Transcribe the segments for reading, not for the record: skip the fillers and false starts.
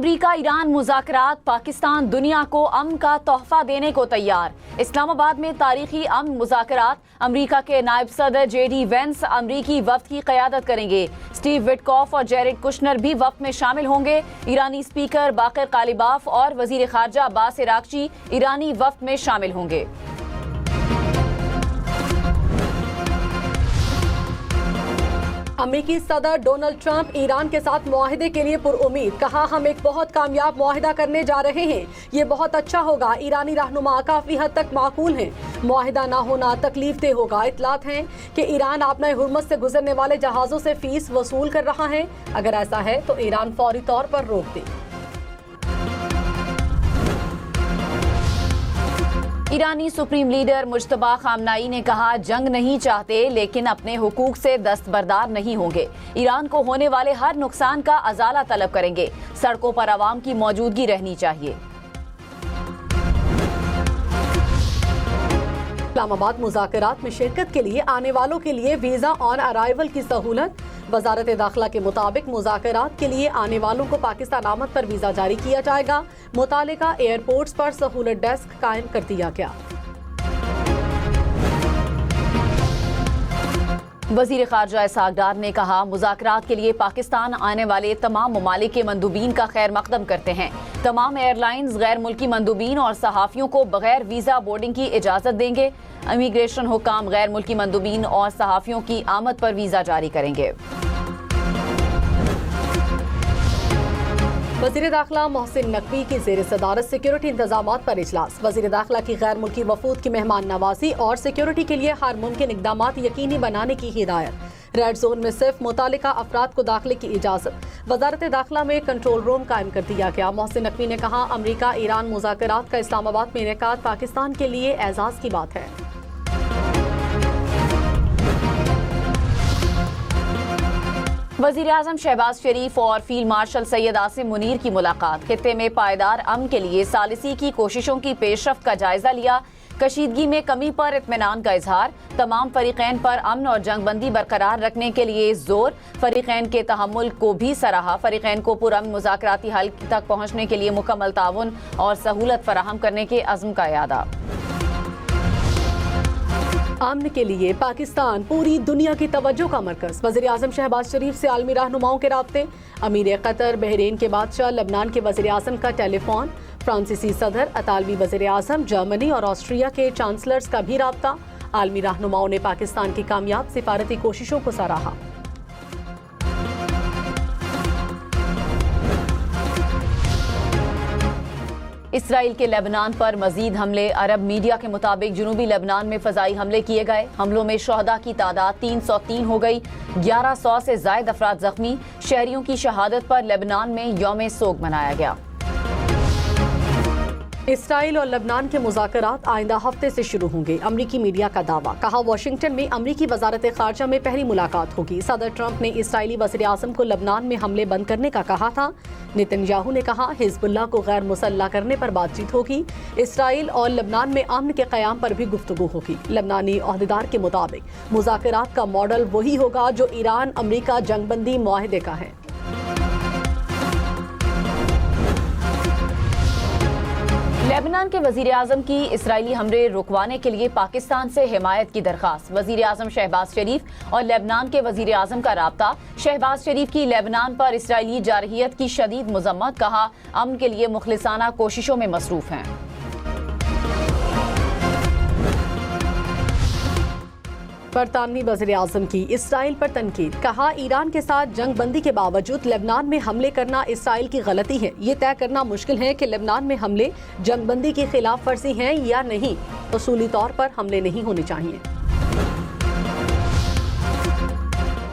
अमरीका Iran मुज़ाकरात, Pakistan दुनिया को अमन का तोहफा देने को तैयार। इस्लामाबाद में तारीखी अमन मुज़ाकरात। अमरीका के नायब सदर JD वेंस अमरीकी वफ्द की क़यादत करेंगे। स्टीव विटकॉफ और जेरेड कुशनर भी वफ्द में शामिल होंगे। ईरानी स्पीकर बाकर कालिबाफ और वज़ीर ख़ारजा अब्बास इराक़ची ईरानी वफ्द में शामिल होंगे। अमेरिकी सदर डोनाल्ड ट्रंप ईरान के साथ मुआहदे के लिए पुरउम्मीद। कहा, हम एक बहुत कामयाब मुआहदा करने जा रहे हैं, ये बहुत अच्छा होगा। ईरानी रहनुमा काफी हद तक माकूल हैं, मुआहदा ना होना तकलीफदेह होगा। इतलात हैं कि ईरान आपना हुर्मुज़ से गुजरने वाले जहाज़ों से फीस वसूल कर रहा है। अगर ऐसा है तो ईरान फौरी तौर पर रोक दे। ईरानी सुप्रीम लीडर मुज्तबा खामनाई ने कहा, जंग नहीं चाहते लेकिन अपने हुकूक से दस्तबरदार नहीं होंगे। ईरान को होने वाले हर नुकसान का अजाला तलब करेंगे। सड़कों पर आवाम की मौजूदगी रहनी चाहिए। इस्लामाबाद मुज़ाकरात में शिरकत के लिए आने वालों के लिए वीज़ा ऑन अराइवल की सहूलत। वज़ारत दाखिला के मुताबिक मुज़ाकरात के लिए आने वालों को पाकिस्तान आमद पर वीज़ा जारी किया जाएगा। मुतालिका एयरपोर्ट्स पर सहूलत डेस्क कायम कर दिया गया। वज़ीर ख़ारजा इसहाक़ डार ने कहा, मुज़ाकरात के लिए पाकिस्तान आने वाले तमाम ममालिक के मंदूबीन का खैर मकदम करते हैं। तमाम एयरलाइंस गैर मुल्की मंदूबीन और सहाफ़ियों को बगैर वीज़ा बोर्डिंग की इजाज़त देंगे। इमिग्रेशन हुकाम गैर मुल्की मंदूबीन और सहाफ़ियों की आमद पर वीज़ा जारी करेंगे। वज़ीर दाखिला मोहसिन नकवी की ज़ेर सदारत सिक्योरिटी इंतजामात पर इजलास। वज़ीर दाखिला की गैर मुल्की वफूद की मेहमान नवाजी और सिक्योरिटी के लिए हर मुमकिन इक़दामात यकीनी बनाने की हिदायत। रेड जोन में सिर्फ मुतालिका अफराद को दाखिले की इजाज़त। वज़ारत दाखिला में कंट्रोल रूम कायम कर दिया गया। मोहसिन नकवी ने कहा, अमरीका ईरान मुज़ाकरात का इस्लामाबाद में इनेकाद पाकिस्तान के लिए एजाज़ की बात है। वज़ीर आज़म शहबाज शरीफ और फील्ड मार्शल सैयद आसिम मुनीर की मुलाकात। खित्ते में पायदार अमन के लिए सालिसी की कोशिशों की पेशरफ्त का जायजा लिया। कशीदगी में कमी पर इत्मीनान का इजहार। तमाम फरीकैन पर अमन और जंगबंदी बरकरार रखने के लिए जोर। फरीकैन के तहम्मुल को भी सराहा। फरीकैन को पुरअमन मुज़ाकराती हल तक पहुँचने के लिए मुकम्मल ताउन और सहूलत फराहम करने के अज़्म का यादा। अमन के लिए पाकिस्तान पूरी दुनिया की तवज्जो का मरकज। वज़ीर आज़म शहबाज शरीफ से आलमी रहनुमाओं के राब्ते। अमीर कतर बहरीन के बादशाह, लबनान के वज़ीर आज़म का टेलीफोन। फ्रांसीसी सदर, अतालवी वज़ीर आज़म, जर्मनी और ऑस्ट्रिया के चांसलर्स का भी राब्ता। आलमी रहनुमाओं ने पाकिस्तान की कामयाब सिफारती कोशिशों को सराहा। इसराइल के लेबनान पर मजीद हमले। अरब मीडिया के मुताबिक जनूबी लेबनान में फ़ज़ाई हमले किए गए। हमलों में शहदा की तादाद 303 हो गई। 1100 से ज़ायद अफराद जख्मी। शहरियों की शहादत पर लेबनान में यौम सोग मनाया गया। इसराइल और लबनान के मुज़ाकरात आइंदा हफ्ते से शुरू होंगे। अमरीकी मीडिया का दावा। कहा, वाशिंगटन में अमरीकी वज़ारत ख़ारजा में पहली मुलाकात होगी। सदर ट्रंप ने इसराइली वज़ीर आज़म को लबनान में हमले बंद करने का कहा था। नेतन्याहू ने कहा, हिज़्बुल्लाह को गैर मुसल्लह करने पर बातचीत होगी। इसराइल और लबनान में अमन के क़याम पर भी गुफ्तगू होगी। लबनानी ओहदेदार के मुताबिक मुज़ाकरात का मॉडल वही होगा जो ईरान अमरीका जंगबंदी मुआहदे का है। लेबनान के वज़ीर आज़म की इसराइली हमले रुकवाने के लिए पाकिस्तान से हिमायत की दरख्वास्त। वज़ीर आज़म शहबाज शरीफ और लेबनान के वज़ीर आज़म का राब्ता। शहबाज शरीफ की लेबनान पर इसराइली जारहियत की शदीद मज़म्मत। कहा, अमन के लिए मुखलिसाना कोशिशों में मसरूफ़ हैं। बरतानवी वज़ीर आज़म की इसराइल पर तनकीद। कहा, ईरान के साथ जंग बंदी के बावजूद लेबनान में हमले करना इसराइल की गलती है। ये तय करना मुश्किल है कि लेबनान में हमले जंग बंदी की खिलाफ वर्जी हैं या नहीं। उसूली तौर पर हमले नहीं होने चाहिए।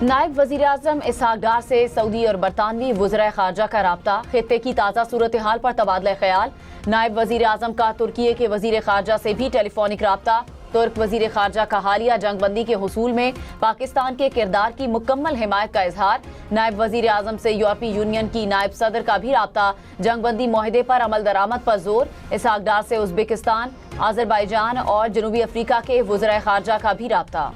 नायब वज़ीर आज़म इसहाक़ डार से सऊदी और बरतानवी वज़राए ख़ारजा का राब्ता। खित्ते की ताज़ा सूरत हाल पर तबादला ख्याल। नायब वज़ीर आज़म का तुर्की के वज़ीर ख़ारजा से भी टेलीफोनिक राब्ता। तुर्क वज़ीर ख़ारजा का हालिया जंगबंदी के हुसूल में पाकिस्तान के किरदार की मुकम्मल हिमायत का इजहार। नायब वज़ीर आज़म से यूरोपीय यूनियन की नायब सदर का भी राब्ता। जंगबंदी मुआहदे पर अमल दरामद पर जोर। इसहाक़ डार से उज़्बेकिस्तान, अज़रबैजान और जनूबी अफ्रीका के वज़राए ख़ारजा का भी राब्ता।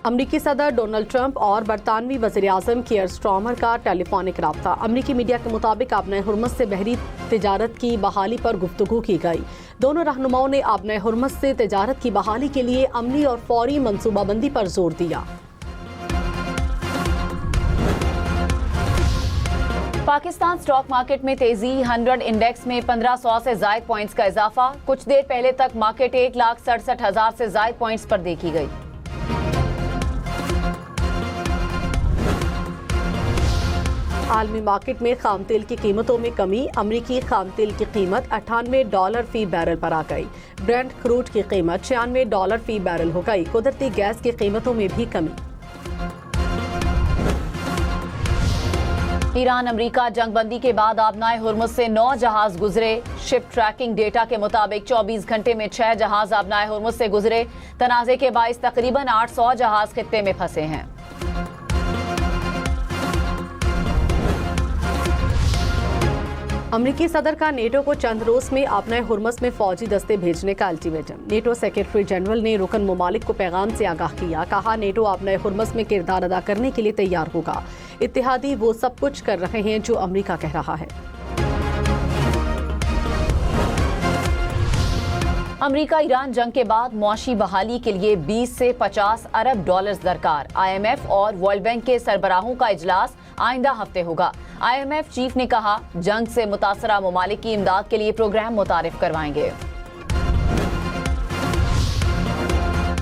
अमरीकी सदर डोनाल्ड ट्रंप और बरतानवी वज़ीर-ए-आज़म कियर स्टारमर का टेलीफोनिक राब्ता। अमरीकी मीडिया के मुताबिक आबने हुर्मुज़ से बहरी तिजारत की बहाली पर गुफ्तगू की गई। दोनों रहनुमाओं ने आबने हुर्मुज़ से तिजारत की बहाली के लिए अमली और फौरी मनसूबाबंदी पर जोर दिया। पाकिस्तान स्टॉक मार्केट में तेजी, 100 इंडेक्स में 1500 से जायद पॉइंट्स का इजाफा। कुछ देर पहले तक मार्केट 1,67,000 से जायद पॉइंट्स पर देखी गई। आलमी मार्केट में खाम तेल की कीमतों में कमी। अमरीकी खाम तेल की कीमत $98 फी बैरल पर आ गई। ब्रेंट क्रूड की कीमत $96 फी बैरल हो गई। कुदरती गैस की कीमतों में भी कमी। ईरान अमेरिका जंगबंदी के बाद आबनाए हुर्मुज़ से 9 जहाज गुजरे। शिप ट्रैकिंग डेटा के मुताबिक 24 घंटे में 6 जहाज आबनाए हुर्मुज़ से गुजरे। तनाज़े के बाइस तकरीबन 800 जहाज खित्ते में फंसे हैं। अमरीकी सदर का नेटो को चंद रोज में आबनाए हुर्मुज़ में फौजी दस्ते भेजने का अल्टीमेटम। नेटो सेक्रेटरी जनरल ने रुकन ममालिक को पैगाम से आगाह किया। कहा, नेटो आबनाए हुर्मुज़ में किरदार अदा करने के लिए तैयार होगा। इत्तेहादी वो सब कुछ कर रहे हैं जो अमरीका कह रहा है। अमरीका ईरान जंग के बाद मुआशी बहाली के लिए 20 से 50 अरब डॉलर्स दरकार। IMF और वर्ल्ड बैंक के सरबराहों का इजलास आइंदा हफ्ते होगा। IMF चीफ ने कहा, जंग से मुतासरा ममालिक की इमदाद के लिए प्रोग्राम मुतारिफ करवाएंगे।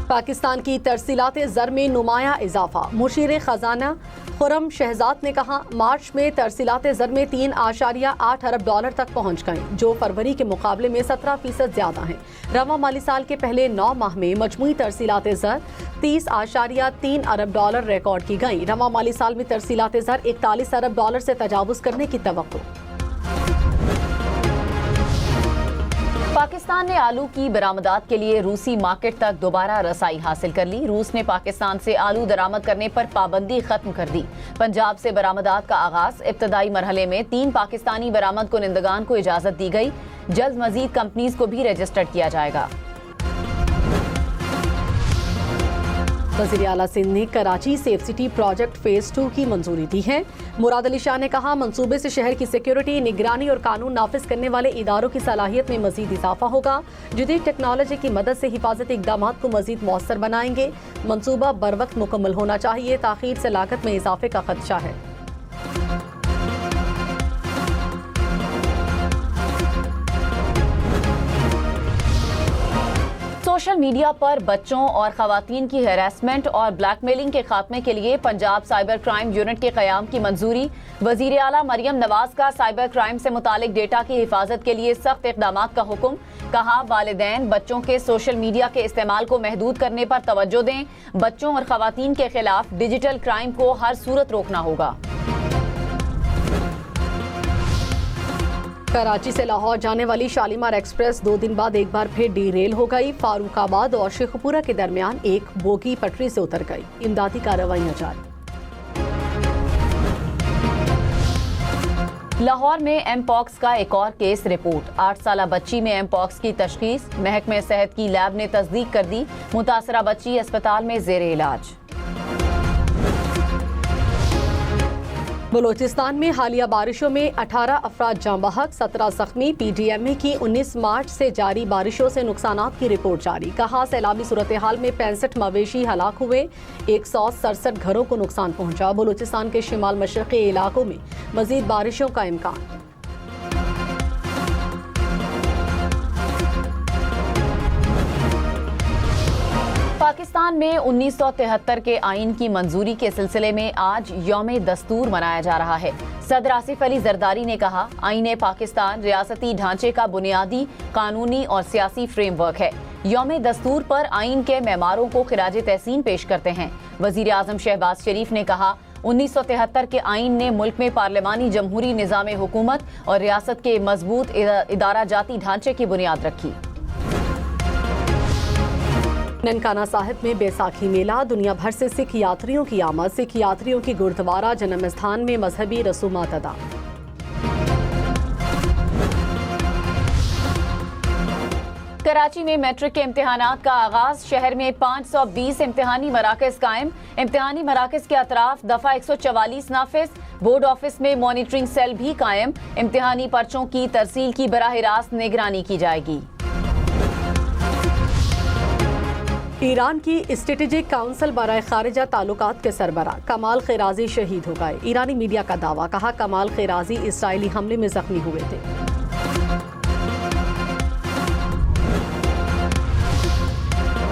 पाकिस्तान की तरसीलात ज़र में नुमाया इजाफा। मुशीर खजाना खुरम शहजाद ने कहा, मार्च में तरसीलात ज़र में 3.8 अरब डॉलर तक पहुंच गए, जो फरवरी के मुकाबले में 17% ज्यादा हैं। रवा माली साल के पहले 9 माह में मजमूई तरसीलात ज़र 30.3 अरब डॉलर रिकॉर्ड की गई। रवा माली साल में तरसीलात ज़र 41 अरब डॉलर से तजावुज करने की तवक्को। पाकिस्तान ने आलू की बरामदात के लिए रूसी मार्केट तक दोबारा रसाई हासिल कर ली। रूस ने पाकिस्तान से आलू दरामद करने पर पाबंदी खत्म कर दी। पंजाब से बरामदात का आगाज। इब्तदाई मरहले में 3 पाकिस्तानी बरामद कुनिंदगान को इजाजत दी गई। जल्द मजीद कंपनीज को भी रजिस्टर्ड किया जाएगा। वज़ीर आला सिंध ने Karachi safe city project phase 2 की मंजूरी दी है। मुराद अली शाह ने कहा, मंसूबे से शहर की सिक्योरिटी, निगरानी और कानून नाफिज करने वाले इदारों की सलाहियत में मजीद इजाफा होगा। जदीद टेक्नोलॉजी की मदद से हिफाजती इकदाम को मजीद मौसर बनाएंगे। मंसूबा बर वक्त मुकम्मल होना चाहिए। ताखीर से लागत में इजाफे का खदशा है। सोशल मीडिया पर बच्चों और खवातीन की हैरेसमेंट और ब्लैकमेलिंग के खात्मे के लिए पंजाब साइबर क्राइम यूनिट के क़याम की मंजूरी। वज़ीर आला मरियम नवाज का साइबर क्राइम से मुतालिक डेटा की हिफाजत के लिए सख्त इक़दामात का हुक्म। कहा, वालिदैन बच्चों के सोशल मीडिया के इस्तेमाल को महदूद करने पर तवज्जो दें। बच्चों और खवातीन के खिलाफ डिजिटल क्राइम को हर सूरत रोकना होगा। कराची से लाहौर जाने वाली शालीमार एक्सप्रेस 2 दिन बाद एक बार फिर डीरेल हो गई। फारूकाबाद और शेखपुरा के दरमियान एक बोगी पटरी से उतर गई। इमदादी कार्रवाइयां जारी। लाहौर में एमपॉक्स का एक और केस रिपोर्ट। 8 साला बच्ची में एमपॉक्स की तशखीस। महकमे सेहत की लैब ने तस्दीक कर दी। मुतासरा बच्ची अस्पताल में जेर इलाज। बलोचिस्तान में हालिया बारिशों में 18 अफराद जाँ बहक, 17 जख्मी। PDMA की 19 मार्च से जारी बारिशों से नुकसानात की रिपोर्ट जारी। कहा, सैलाबी सूरत हाल में 65 मवेशी हलाक हुए, 167 घरों को नुकसान पहुंचा। बलोचिस्तान के शिमाल मशरक़ी इलाकों में मजीद बारिशों का इम्कान। पाकिस्तान में 1973 के आइन की मंजूरी के सिलसिले में आज यौम दस्तूर मनाया जा रहा है। सदर आसिफ अली जरदारी ने कहा, आइन पाकिस्तान रियासती ढांचे का बुनियादी कानूनी और सियासी फ्रेमवर्क है। यौम दस्तूर पर आइन के मेमारों को खिराज तहसीन पेश करते हैं। वजीर आजम शहबाज शरीफ ने कहा, 1973 के आइन ने मुल्क में पार्लिमानी जमहूरी निज़ाम हुकूमत और रियासत के मजबूत इदारा जाती ढांचे की बुनियाद रखी। ननकाना साहिब में बैसाखी मेला। दुनिया भर से सिख यात्रियों की आमद। सिख यात्रियों की गुरुद्वारा जन्म स्थान में मजहबी रसूमात अदा। कराची में मैट्रिक के इम्तिहानात का आगाज। शहर में 520 इम्तिहानी मराकज कायम। इम्तिहानी मराकज के अतराफ दफा 144 नाफिज। बोर्ड ऑफिस में मॉनिटरिंग सेल भी कायम। इम्तिहानी पर्चों की तरसील की बराह रास्त निगरानी की जाएगी। ईरान की स्ट्रेटेजिक काउंसिल बराए खारिजा ताल्लुकात के सरबरा कमाल खैराजी शहीद हो गए। ईरानी मीडिया का दावा, कहा कमाल खैराजी इसराइली हमले में जख्मी हुए थे।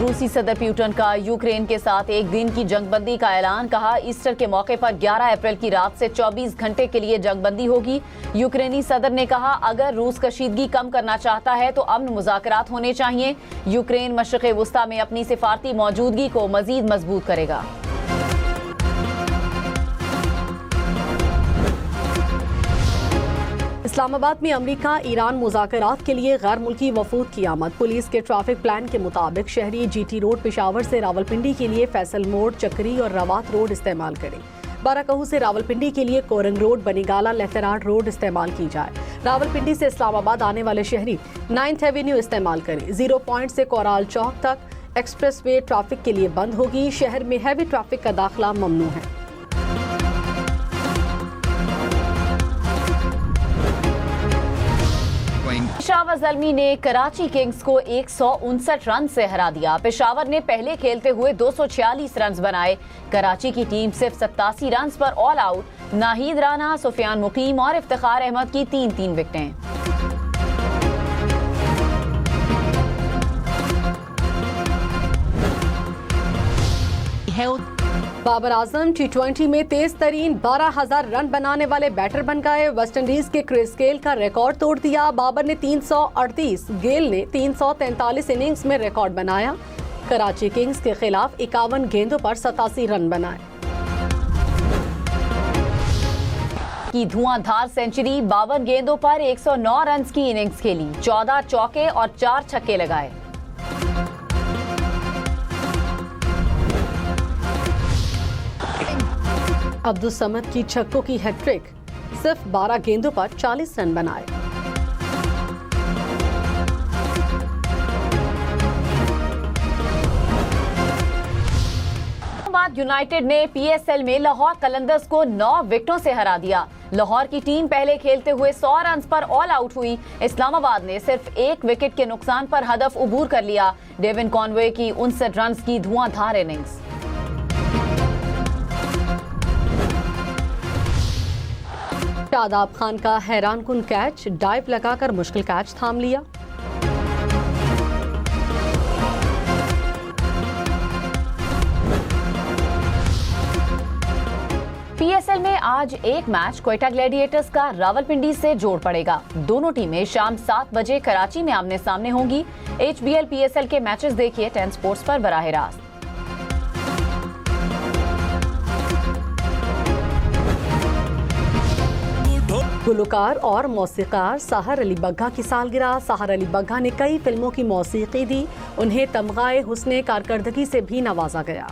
रूसी सदर पुतिन का यूक्रेन के साथ एक दिन की जंगबंदी का ऐलान। कहा ईस्टर के मौके पर 11 अप्रैल की रात से 24 घंटे के लिए जंगबंदी होगी। यूक्रेनी सदर ने कहा अगर रूस कशीदगी कम करना चाहता है तो अमन मुज़ाकरात होने चाहिए। यूक्रेन मशरिक़ वुस्ता में अपनी सिफारती मौजूदगी को मजीद मजबूत करेगा। इस्लामाबाद में अमेरिका ईरान मुज़ाकरात के लिए गैर मुल्की वफूद की आमद। पुलिस के ट्रैफिक प्लान के मुताबिक शहरी GT रोड पेशावर से रावलपिंडी के लिए फैसल मोड़, चक्री और रवात रोड इस्तेमाल करें। बाराकहू से रावलपिंडी के लिए कोरंग रोड, बनीगाला, लेफ्टनार्ड रोड इस्तेमाल की जाए। रावलपिंडी से इस्लामाबाद आने वाले शहरी 9th एवेन्यू इस्तेमाल करें। 0 पॉइंट से कोराल चौक तक एक्सप्रेस वे ट्रैफिक के लिए बंद होगी। शहर में हैवी ट्रैफिक का दाखिला ममनू है। पेशावर ज़ल्मी ने कराची किंग्स को 159 रन से हरा दिया। पेशावर ने पहले खेलते हुए 246 रन बनाए। कराची की टीम सिर्फ 87 रन पर ऑल आउट। नाहिद राना, सुफियान मुकीम और इफ्तिखार अहमद की 3-3 विकेटें। बाबर आजम T20 में तेज तरीन 12,000 रन बनाने वाले बैटर बन गए। वेस्टइंडीज के क्रिस गेल का रिकॉर्ड तोड़ दिया। बाबर ने 338, गेल ने 343 इनिंग्स में रिकॉर्ड बनाया। कराची किंग्स के खिलाफ 51 गेंदों पर 87 रन बनाए। की धुआंधार सेंचुरी, 52 गेंदों पर 109 रन की इनिंग्स खेली। 14 चौके और 4 छक्के लगाए। अब्दुल समद की छक्कों की हैट्रिक, सिर्फ 12 गेंदों पर 40 रन बनाए। इस्लामाबाद यूनाइटेड ने PSL में लाहौर कलंदर्स को 9 विकेटों से हरा दिया। लाहौर की टीम पहले खेलते हुए 100 रन पर ऑल आउट हुई। इस्लामाबाद ने सिर्फ 1 विकेट के नुकसान पर हदफ उबूर कर लिया। डेविन कॉनवे की 59 रन की धुआंधार इनिंग्स। शादाब खान का हैरानकुन कैच, डाइव लगाकर मुश्किल कैच थाम लिया। PSL में आज एक मैच क्वेटा ग्लैडिएटर्स का रावलपिंडी से जोड़ पड़ेगा। दोनों टीमें शाम 7 बजे कराची में आमने सामने होंगी। HBL PSL के मैचेस देखिए 10 स्पोर्ट्स पर बराह रास्त। गुलकार और मौसीकार सहर अली बग्गा की सालगिरह। सहर अली बग्गा ने कई फिल्मों की मौसीकी दी। उन्हें तमगाए हुस्ने कारकर्दगी से भी नवाजा गया।